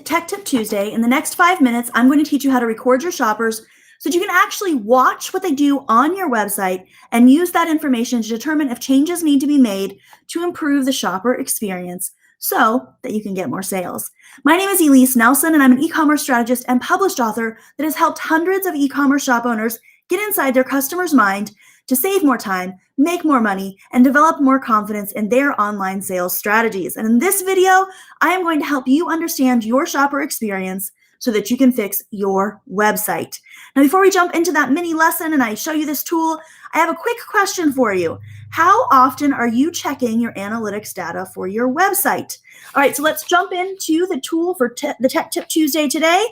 Tech Tip Tuesday. In the next 5 minutes, I'm going to teach you how to record your shoppers so that you can actually watch what they do on your website and use that information to determine if changes need to be made to improve the shopper experience so that you can get more sales. My name is Elise Nelson, and I'm an e-commerce strategist and published author that has helped hundreds of e-commerce shop owners get inside their customer's mind to save more time, make more money, and develop more confidence in their online sales strategies. And in this video, I am going to help you understand your shopper experience so that you can fix your website. Now, before we jump into that mini lesson and I show you this tool, I have a quick question for you. How often are you checking your analytics data for your website? All right, so let's jump into the tool for the Tech Tip Tuesday today.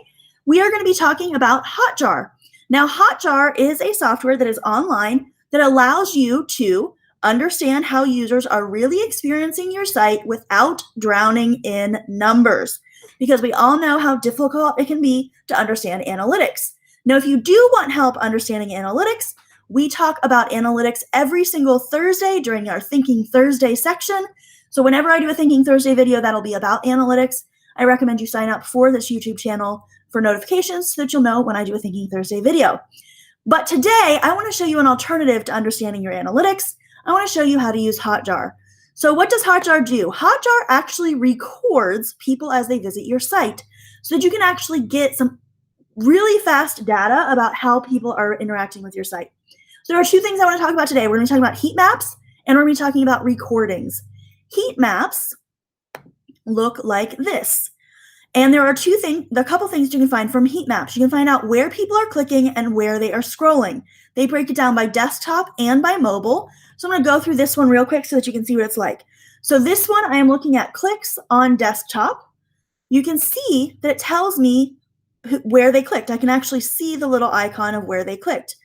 We are going to be talking about Hotjar. Now, Hotjar is a software that is online that allows you to understand how users are really experiencing your site without drowning in numbers, because we all know how difficult it can be to understand analytics. Now, if you do want help understanding analytics, we talk about analytics every single Thursday during our Thinking Thursday section. So whenever I do a Thinking Thursday video that'll be about analytics, I recommend you sign up for this YouTube channel for notifications so that you'll know when I do a Thinking Thursday video. But today, I want to show you an alternative to understanding your analytics. I want to show you how to use Hotjar. So what does Hotjar do? Hotjar actually records people as they visit your site so that you can actually get some really fast data about how people are interacting with your site. So there are two things I want to talk about today. We're going to be talking about heat maps and we're going to be talking about recordings. Heat maps look like this. And there are a couple things you can find from heat maps. You can find out where people are clicking and where they are scrolling. They break it down by desktop and by mobile. So I'm going to go through this one real quick so that you can see what it's like. So this one, I am looking at clicks on desktop. You can see that it tells me where they clicked. I can actually see the little icon of where they clicked.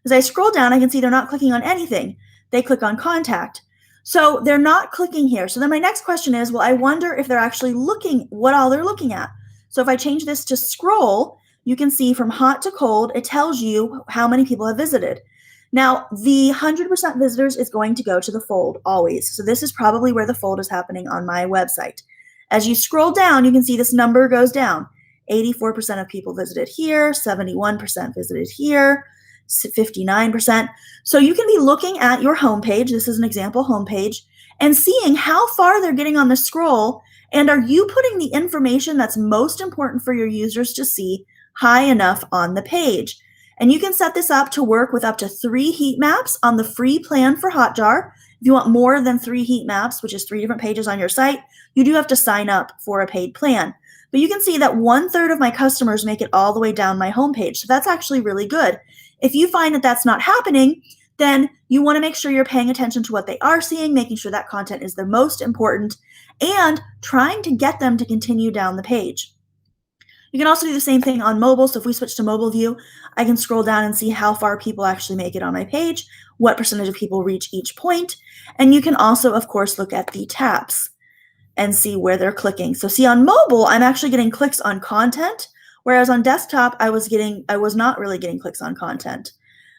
As I scroll down, I can see they're not clicking on anything. They click on contact. So they're not clicking here. So then my next question is, well, I wonder if they're actually looking what all they're looking at. So if I change this to scroll, you can see from hot to cold, it tells you how many people have visited. Now, the 100% visitors is going to go to the fold always. So this is probably where the fold is happening on my website. As you scroll down, you can see this number goes down. 84% of people visited here, 71% visited here, 59%. So you can be looking at your homepage, this is an example homepage, and seeing how far they're getting on the scroll, and are you putting the information that's most important for your users to see high enough on the page. And you can set this up to work with up to 3 heat maps on the free plan for Hotjar. If you want more than 3 heat maps, which is 3 different pages on your site, you do have to sign up for a paid plan. But you can see that 1/3 of my customers make it all the way down my homepage. So that's actually really good. If you find that that's not happening, then you want to make sure you're paying attention to what they are seeing, making sure that content is the most important, and trying to get them to continue down the page. You can also do the same thing on mobile. So if we switch to mobile view, I can scroll down and see how far people actually make it on my page, what percentage of people reach each point. And you can also, of course, look at the taps and see where they're clicking. So see, on mobile, I'm actually getting clicks on content, whereas on desktop, I was not really getting clicks on content.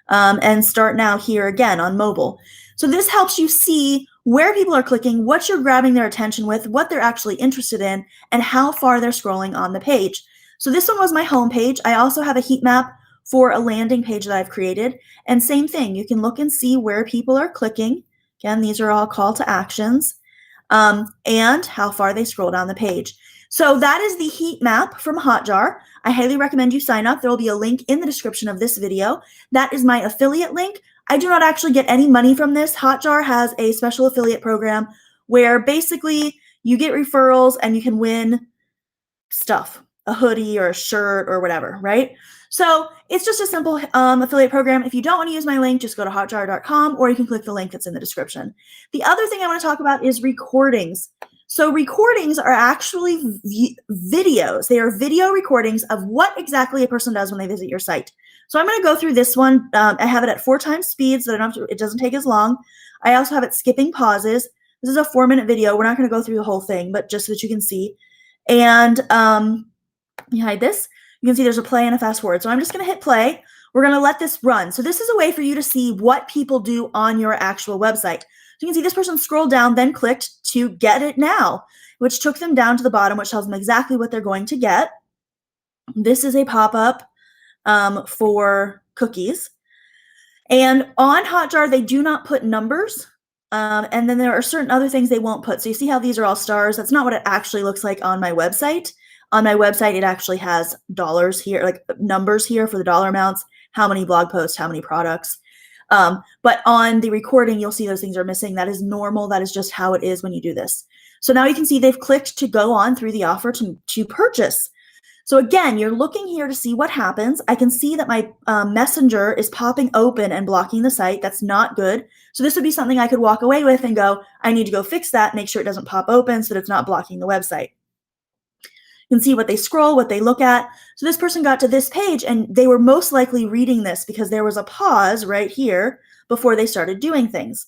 And start now here again on mobile. So this helps you see where people are clicking, what you're grabbing their attention with, what they're actually interested in, and how far they're scrolling on the page. So this one was my home page. I also have a heat map for a landing page that I've created. And same thing, you can look and see where people are clicking. Again, these are all call to actions, and how far they scroll down the page. So that is the heat map from Hotjar. I highly recommend you sign up. There will be a link in the description of this video. That is my affiliate link. I do not actually get any money from this. Hotjar has a special affiliate program where basically you get referrals and you can win stuff, a hoodie or a shirt or whatever, right? So it's just a simple affiliate program. If you don't want to use my link, just go to hotjar.com, or you can click the link that's in the description. The other thing I want to talk about is recordings. So recordings are actually videos. They are video recordings of what exactly a person does when they visit your site. So I'm going to go through this one. I have it at 4 times speed so that it doesn't take as long. I also have it skipping pauses. This is a 4-minute video. We're not going to go through the whole thing, but just so that you can see. And behind this, you can see there's a play and a fast forward. So I'm just going to hit play. We're going to let this run. So this is a way for you to see what people do on your actual website. So you can see this person scrolled down, then clicked to get it now, which took them down to the bottom, which tells them exactly what they're going to get. This is a pop-up for cookies. And on Hotjar, they do not put numbers. And then there are certain other things they won't put. So you see how these are all stars? That's not what it actually looks like on my website. On my website, it actually has dollars here, like numbers here for the dollar amounts, how many blog posts, how many products. But on the recording, you'll see those things are missing. That is normal. That is just how it is when you do this. So now you can see they've clicked to go on through the offer to purchase. So again, you're looking here to see what happens. I can see that my messenger is popping open and blocking the site. That's not good. So this would be something I could walk away with and go, I need to go fix that, make sure it doesn't pop open so that it's not blocking the website. You can see what they scroll, what they look at. So this person got to this page and they were most likely reading this because there was a pause right here before they started doing things.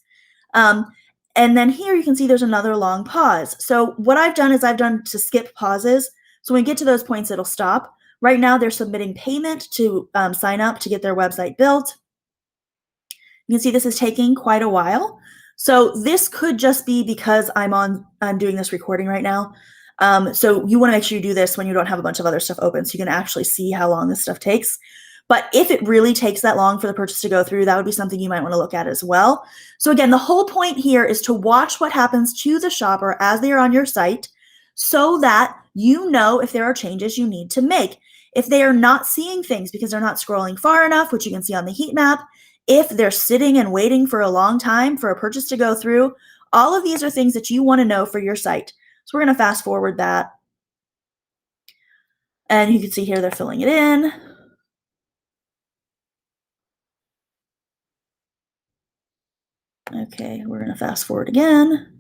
And then here you can see there's another long pause. So what I've done is I've done to skip pauses. So when we get to those points, it'll stop. Right now, they're submitting payment to sign up to get their website built. You can see this is taking quite a while. So this could just be because I'm doing this recording right now. So you want to make sure you do this when you don't have a bunch of other stuff open so you can actually see how long this stuff takes. But if it really takes that long for the purchase to go through, that would be something you might want to look at as well. So again, the whole point here is to watch what happens to the shopper as they are on your site so that you know if there are changes you need to make. If they are not seeing things because they're not scrolling far enough, which you can see on the heat map, if they're sitting and waiting for a long time for a purchase to go through, all of these are things that you want to know for your site. So we're going to fast forward that. And you can see here they're filling it in. Okay, we're going to fast forward again.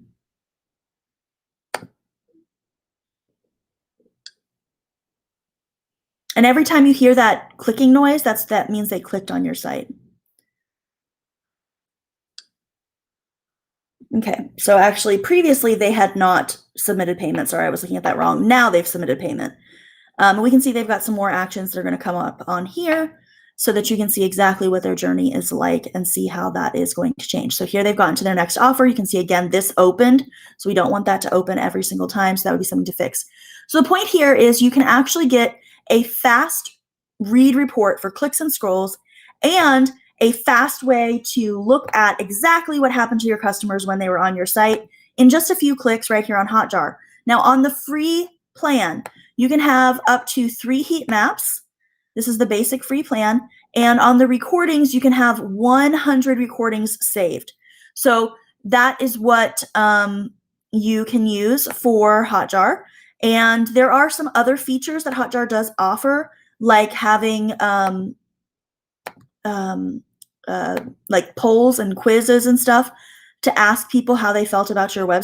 And every time you hear that clicking noise, that means they clicked on your site. Okay, so actually previously they had not submitted payment. Sorry, I was looking at that wrong. Now they've submitted payment. We can see they've got some more actions that are going to come up on here so that you can see exactly what their journey is like and see how that is going to change. So here they've gotten to their next offer. You can see again, this opened. So we don't want that to open every single time. So that would be something to fix. So the point here is you can actually get a fast read report for clicks and scrolls and a fast way to look at exactly what happened to your customers when they were on your site in just a few clicks right here on Hotjar. Now on the free plan, you can have up to 3 heat maps. This is the basic free plan. And on the recordings, you can have 100 recordings saved. So that is what you can use for Hotjar. And there are some other features that Hotjar does offer, like having like polls and quizzes and stuff to ask people how they felt about your website.